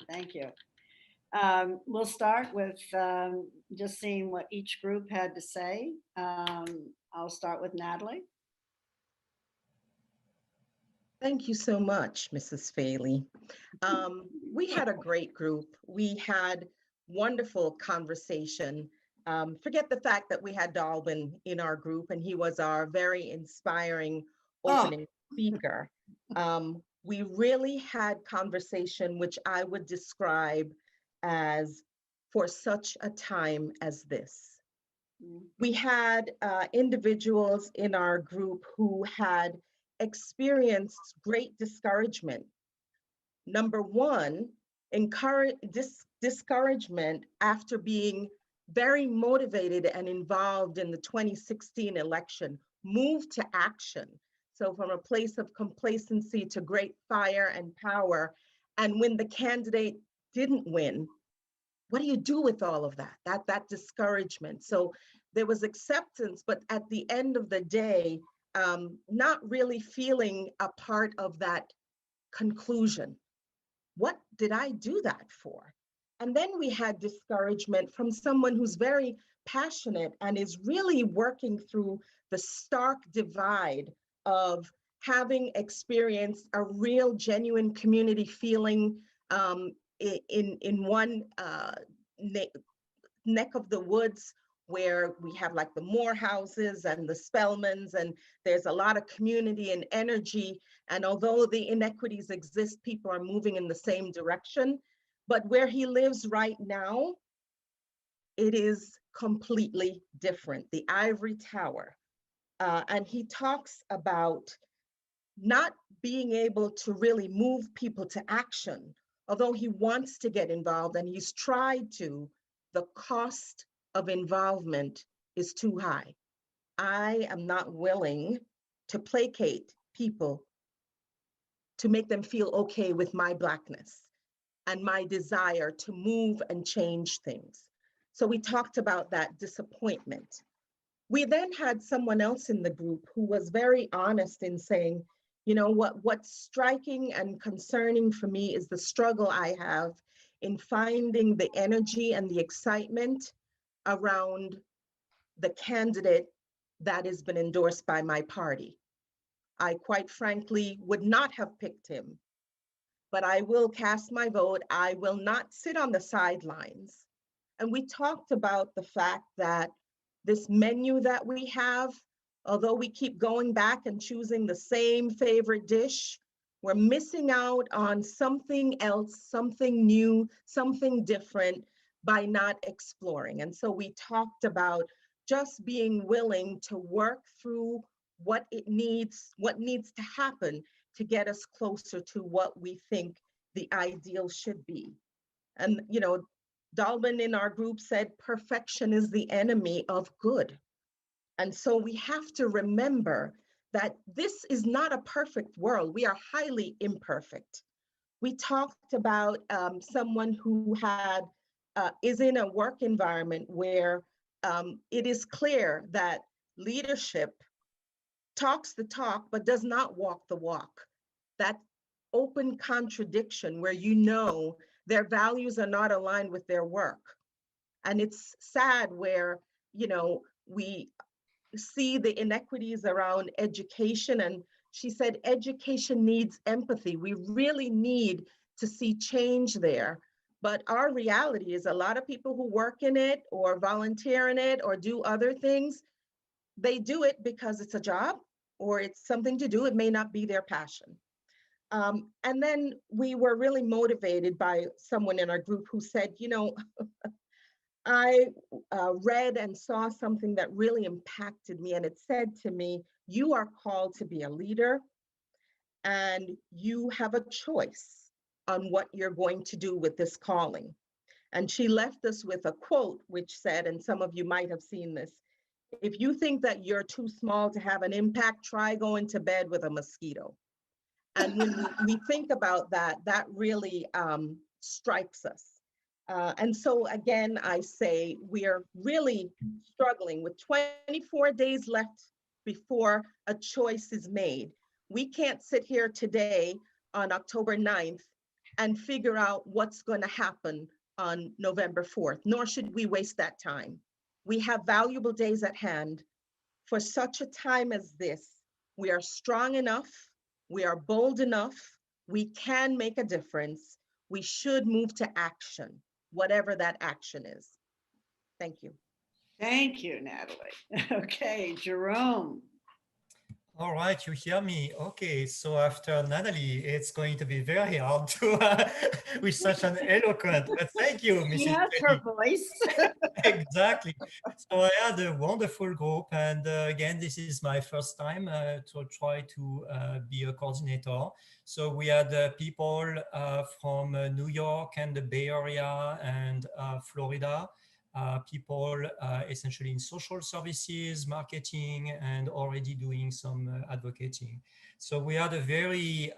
Thank you. We'll start with just seeing what each group had to say. I'll start with Natalie. Thank you so much, Mrs. Failey. We had a great group. We had wonderful conversation. Forget the fact that we had Dalvin in our group and he was our very inspiring opening speaker. We really had conversation, which I would describe as for such a time as this. We had individuals in our group who had experienced great discouragement. Number one, discouragement after being very motivated and involved in the 2016 election, moved to action. So from a place of complacency to great fire and power. And when the candidate didn't win, what do you do with all of that? That discouragement. So there was acceptance, but at the end of the day, not really feeling a part of that conclusion. What did I do that for? And then we had discouragement from someone who's very passionate and is really working through the stark divide of having experienced a real genuine community feeling in one neck of the woods, where we have like the Moore houses and the Spellmans, and there's a lot of community and energy. And although the inequities exist, people are moving in the same direction. But where he lives right now, it is completely different, the Ivory Tower. And he talks about not being able to really move people to action, although he wants to get involved and he's tried to. The cost of involvement is too high. I am not willing to placate people to make them feel okay with my Blackness and my desire to move and change things. So we talked about that disappointment. We then had someone else in the group who was very honest in saying, you know, what's striking and concerning for me is the struggle I have in finding the energy and the excitement around the candidate that has been endorsed by my party. I quite frankly would not have picked him, but I will cast my vote. I will not sit on the sidelines. And we talked about the fact that this menu that we have, although we keep going back and choosing the same favorite dish, we're missing out on something else, something new, something different by not exploring. And so we talked about just being willing to work through what needs to happen to get us closer to what we think the ideal should be. And, you know, Dalvin in our group said, perfection is the enemy of good. And so we have to remember that this is not a perfect world. We are highly imperfect. We talked about someone who is in a work environment where it is clear that leadership talks the talk, but does not walk the walk. That open contradiction where you know their values are not aligned with their work. And it's sad where, you know, we see the inequities around education. And she said, education needs empathy. We really need to see change there. But our reality is a lot of people who work in it or volunteer in it or do other things, they do it because it's a job or it's something to do. It may not be their passion. And then we were really motivated by someone in our group who said, you know, I read and saw something that really impacted me, and it said to me, you are called to be a leader and you have a choice on what you're going to do with this calling. And she left us with a quote which said, and some of you might have seen this, if you think that you're too small to have an impact, try going to bed with a mosquito. And when we think about that, that really strikes us. And so again, I say we are really struggling with 24 days left before a choice is made. We can't sit here today on October 9th and figure out what's going to happen on November 4th, nor should we waste that time. We have valuable days at hand. For such a time as this, we are strong enough, we are bold enough, we can make a difference. We should move to action, whatever that action is. Thank you. Thank you, Natalie. Okay, Jerome. All right, you hear me? Okay, so after Natalie, it's going to be very hard to, with such an eloquent, but thank you, She Mrs. has her voice. Exactly. So I had a wonderful group, and again, this is my first time to try to be a coordinator. So we had people from New York and the Bay Area and Florida, people essentially in social services, marketing, and already doing some advocating. So we had a very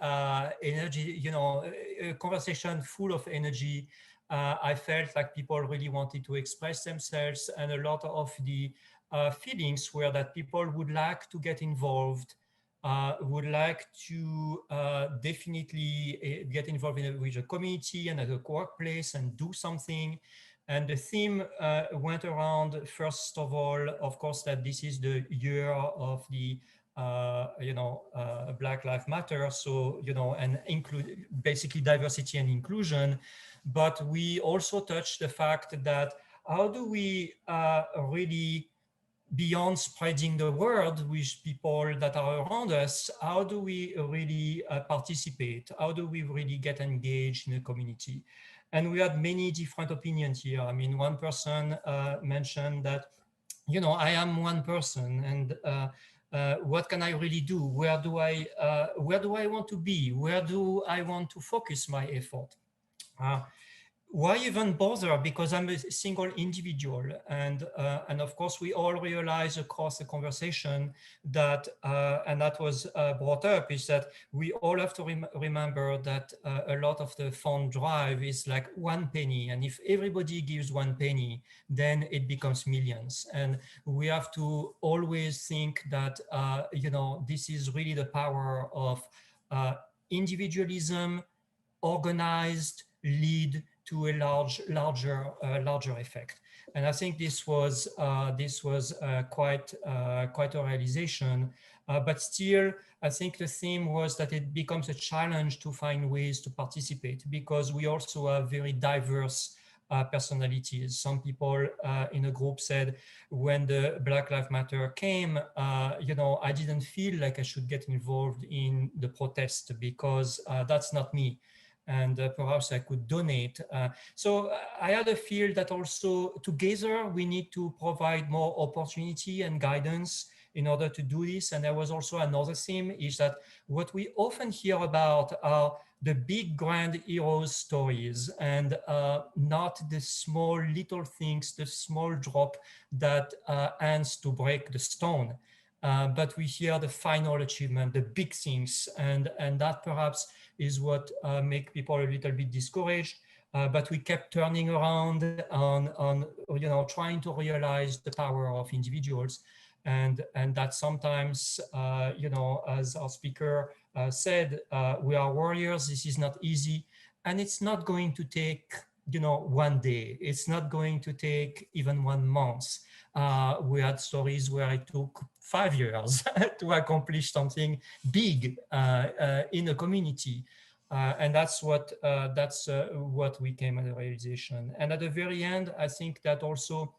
energy, a conversation full of energy. I felt like people really wanted to express themselves, and a lot of the feelings were that people would like to get involved, would like to definitely get involved with a community and at a workplace and do something. And the theme went around, first of all, of course, that this is the year of the Black Lives Matter, so, and include basically diversity and inclusion. But we also touched the fact that how do we really, beyond spreading the word with people that are around us, how do we really participate? How do we really get engaged in a community? And we had many different opinions here. I mean, one person mentioned that, I am one person, and what can I really do? Where do I want to be? Where do I want to focus my effort? Why even bother? Because I'm a single individual, and of course we all realize across the conversation that and that was brought up, is that we all have to remember that a lot of the fund drive is like 1 penny, and if everybody gives 1 penny, then it becomes millions. And we have to always think that this is really the power of individualism, organized, lead to a larger effect. And I think this was quite a realization. But still, I think the theme was that it becomes a challenge to find ways to participate, because we also have very diverse personalities. Some people in a group said, when the Black Lives Matter came, I didn't feel like I should get involved in the protest because that's not me. And perhaps I could donate. So I had a feel that also together we need to provide more opportunity and guidance in order to do this. And there was also another theme, is that what we often hear about are the big grand heroes stories, and not the small little things, the small drop that ends to break the stone. But we hear the final achievement, the big things, and that perhaps is what make people a little bit discouraged. But we kept turning around on trying to realize the power of individuals, and that sometimes as our speaker said, we are warriors. This is not easy, and it's not going to take 1 day. It's not going to take even 1 month. We had stories where it took 5 years to accomplish something big in a community. And that's what we came at the realization. And at the very end, I think that also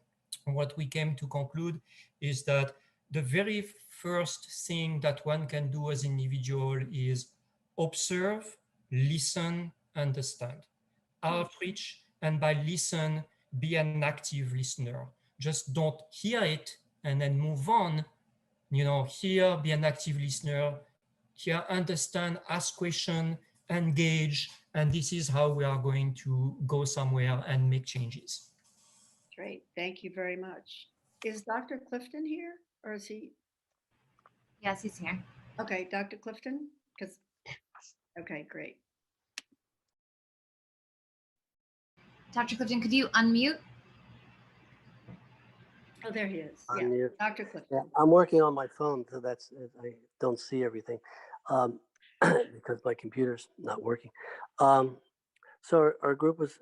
what we came to conclude is that the very first thing that one can do as an individual is observe, listen, understand. Outreach, and by listen, be an active listener. Just don't hear it and then move on. Hear, be an active listener, hear, understand, ask questions, engage, and this is how we are going to go somewhere and make changes. Great. Thank you very much. Is Dr. Clifton here, or is he? Yes, he's here. Okay, Dr. Clifton? Okay, great. Dr. Clifton, could you unmute? Oh, there he is. Yeah, Unmute. Dr. Clifton. Yeah, I'm working on my phone, so that's, I don't see everything because my computer's not working. So our group was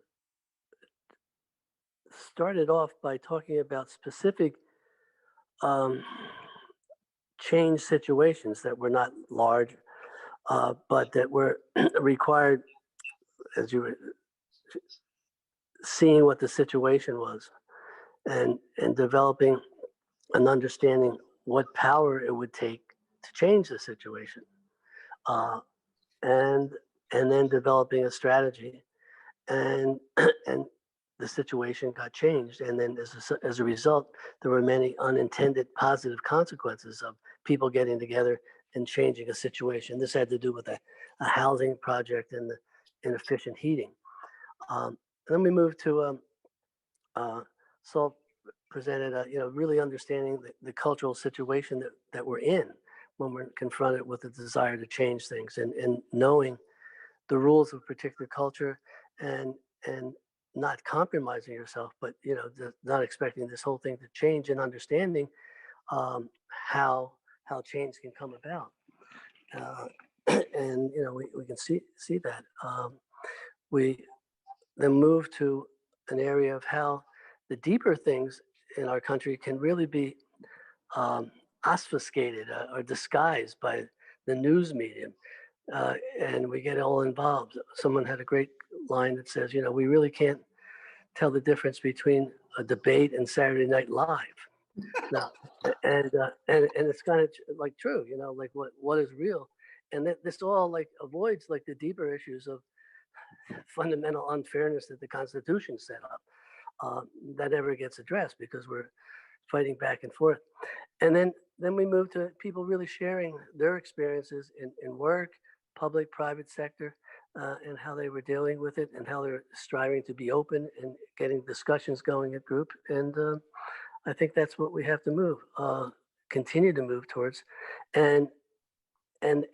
started off by talking about specific um, change situations that were not large, but that were required, as you were seeing what the situation was, and developing an understanding what power it would take to change the situation, uh, and and then developing a strategy, and and the situation got changed, and then as a result, there were many unintended positive consequences of people getting together and changing a situation. This had to do with a housing project and the inefficient heating. Then we moved to Saul presented, really understanding the cultural situation that we're in when we're confronted with the desire to change things, and knowing the rules of a particular culture, and not compromising yourself, but not expecting this whole thing to change, and understanding um, how change can come about. And we can see that. We then move to an area of how the deeper things in our country can really be obfuscated or disguised by the news medium. And we get all involved. Someone had a great line that says, we really can't tell the difference between a debate and Saturday Night Live. No, and it's kind of like true, like what is real, and this all like avoids like the deeper issues of fundamental unfairness that the Constitution set up. That never gets addressed because we're fighting back and forth. And then we move to people really sharing their experiences in work, public, private sector, and how they were dealing with it, and how they're striving to be open and getting discussions going at group. And I think that's what we have to continue to move towards. And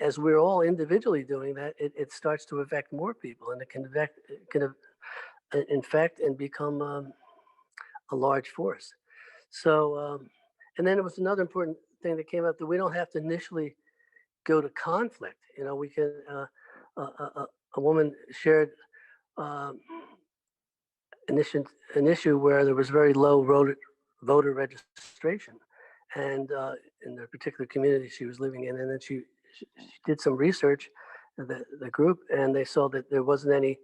as we're all individually doing that, it starts to affect more people, and it can infect and become a large force. So, and then it was another important thing that came up, that we don't have to initially go to conflict. We can. A woman shared um, an issue where there was very low voter registration, and in the particular community she was living in, and then she did some research, the group, and they saw that there wasn't any.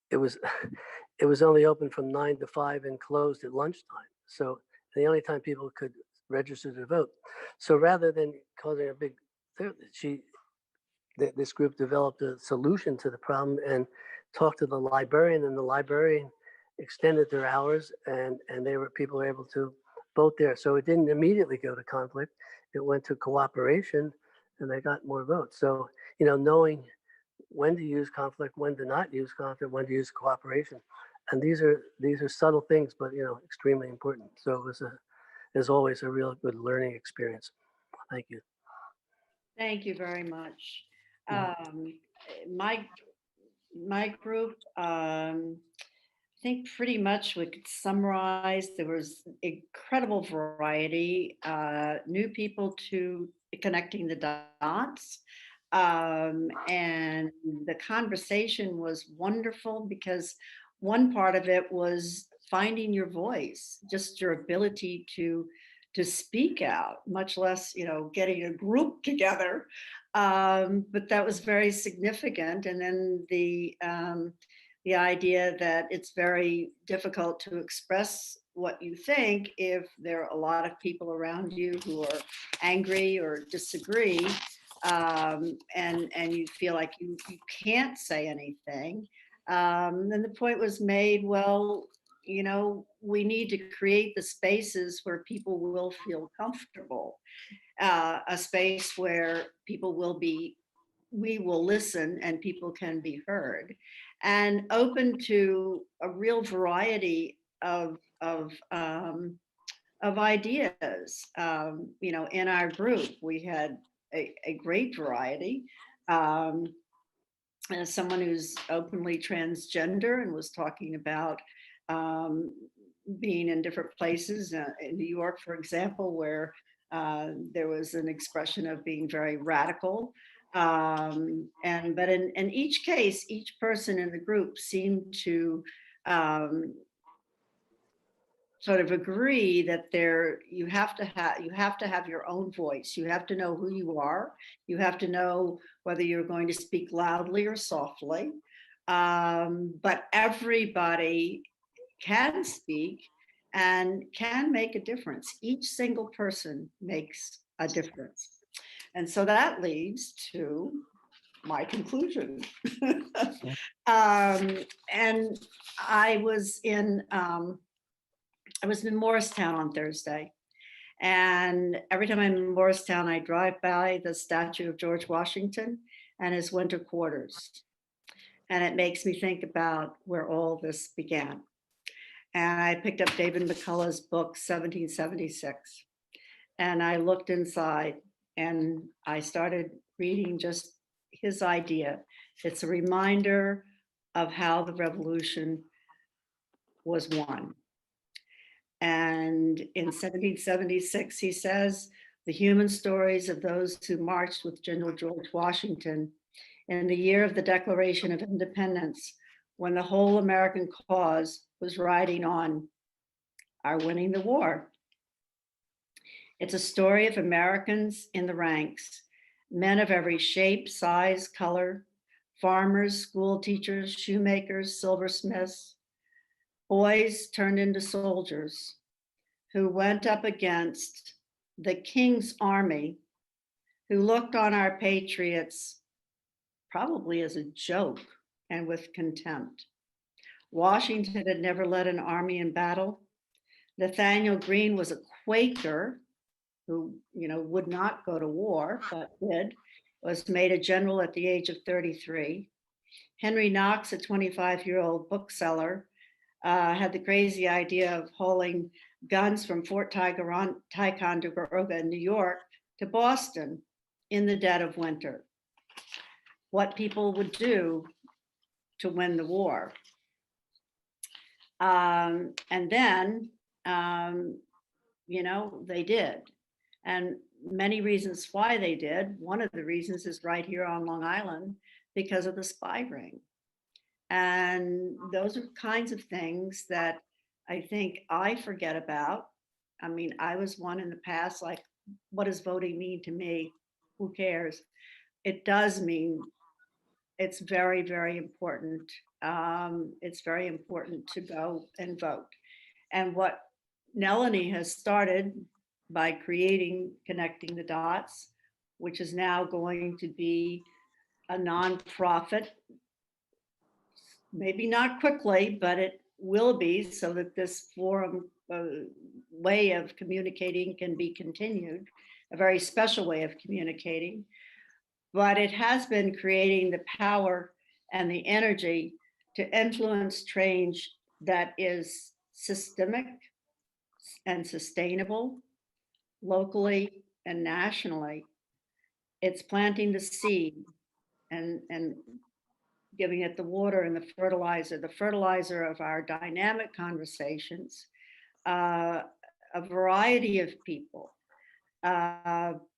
It was it was only open from 9 to 5 and closed at lunchtime. So the only time people could register to vote. So rather than causing a big, this group developed a solution to the problem and talked to the librarian, and the librarian extended their hours, and people were able to vote there. So it didn't immediately go to conflict. It went to cooperation, and they got more votes. So, knowing when to use conflict, when to not use conflict, when to use cooperation. And these are subtle things, but extremely important. So it was as always, a real good learning experience. Thank you. Thank you very much. My group, I think pretty much we could summarize. There was incredible variety, new people to connecting the dots. And the conversation was wonderful because one part of it was finding your voice, just your ability to speak out, much less, getting a group together. But that was very significant. And then the idea that it's very difficult to express what you think if there are a lot of people around you who are angry or disagree, and you feel like you can't say anything. And the point was made, well, we need to create the spaces where people will feel comfortable, a space where we will listen and people can be heard, and open to a real variety of ideas. In our group, we had a great variety. As someone who's openly transgender and was talking about being in different places, in New York, for example, where there was an expression of being very radical. But in each case, each person in the group seemed to sort of agree that you have to have your own voice. You have to know who you are. You have to know whether you're going to speak loudly or softly. But everybody can speak and can make a difference. Each single person makes a difference. And so that leads to my conclusion. And I was in Morristown on Thursday. And every time I'm in Morristown, I drive by the statue of George Washington and his winter quarters. And it makes me think about where all this began. And I picked up David McCullough's book, 1776. And I looked inside and I started reading just his idea. It's a reminder of how the revolution was won. And in 1776, he says, the human stories of those who marched with General George Washington in the year of the Declaration of Independence, when the whole American cause was riding on, are winning the war. It's a story of Americans in the ranks, men of every shape, size, color, farmers, school teachers, shoemakers, silversmiths, boys turned into soldiers who went up against the king's army, who looked on our patriots probably as a joke and with contempt. Washington had never led an army in battle. Nathaniel Greene was a Quaker who, would not go to war, but did, was made a general at the age of 33. Henry Knox, a 25-year-old bookseller, had the crazy idea of hauling guns from Fort Ticonderoga in New York to Boston in the dead of winter. What people would do to win the war. And then, they did. And many reasons why they did. One of the reasons is right here on Long Island because of the spy ring. And those are kinds of things that I think I forget about. I mean, I was one in the past, like, what does voting mean to me? Who cares? It does mean it's very, very important. It's very important to go and vote. And what Melanie has started by creating Connecting the Dots, which is now going to be a nonprofit, maybe not quickly, but it will be, so that this forum way of communicating can be continued, a very special way of communicating. But it has been creating the power and the energy to influence change that is systemic and sustainable, locally and nationally. It's planting the seed and giving it the water and the fertilizer of our dynamic conversations, a variety of people,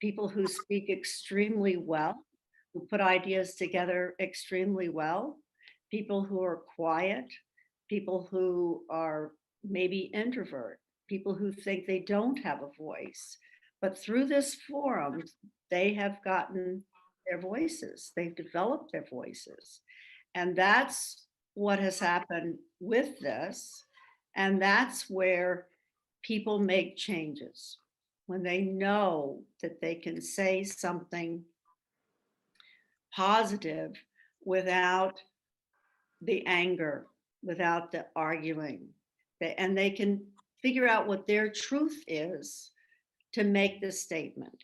people who speak extremely well, who put ideas together extremely well, people who are quiet, people who are maybe introvert, people who think they don't have a voice. But through this forum, they have gotten their voices, they've developed their voices. And that's what has happened with this. And that's where people make changes, when they know that they can say something positive without the anger, without the arguing. And they can figure out what their truth is to make this statement.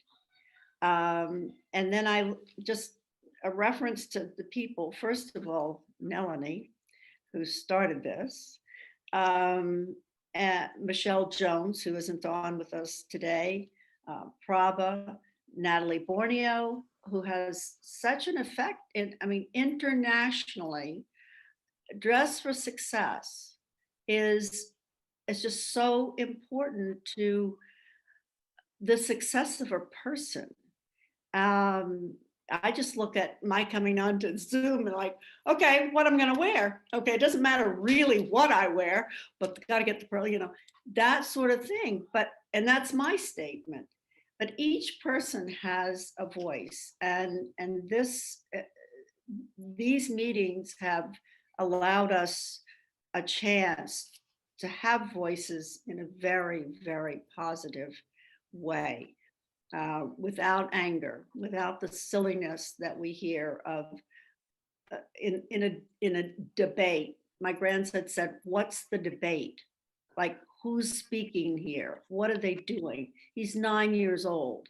And then a reference to the people, first of all, Melanie, who started this, and Michelle Jones, who isn't on with us today, Prabha, Natalie Borneo, who has such an effect internationally. Dress for Success is just so important to the success of a person. I just look at my coming onto Zoom and like, okay, what I'm gonna wear. Okay, it doesn't matter really what I wear, but gotta get the pearl, that sort of thing. And that's my statement. But each person has a voice, and these meetings have allowed us a chance to have voices in a very, very positive way, without anger, without the silliness that we hear of in a debate. My grandson said, "What's the debate? Like, who's speaking here? What are they doing?" He's 9 years old.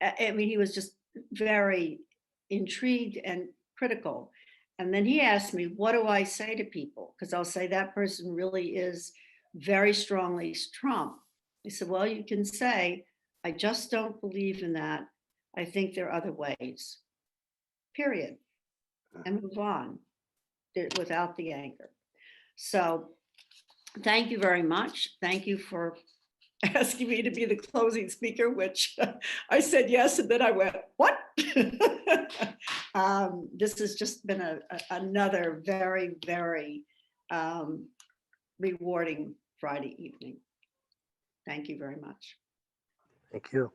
I mean, he was just very intrigued and critical. And then he asked me, what do I say to people? Because I'll say that person really is very strongly Trump. He said, well, you can say, I just don't believe in that. I think there are other ways, period. And move on without the anger. So thank you very much. Thank you for asking me to be the closing speaker, which I said yes, and then I went, what? This has just been another very, very rewarding Friday evening. Thank you very much. Thank you.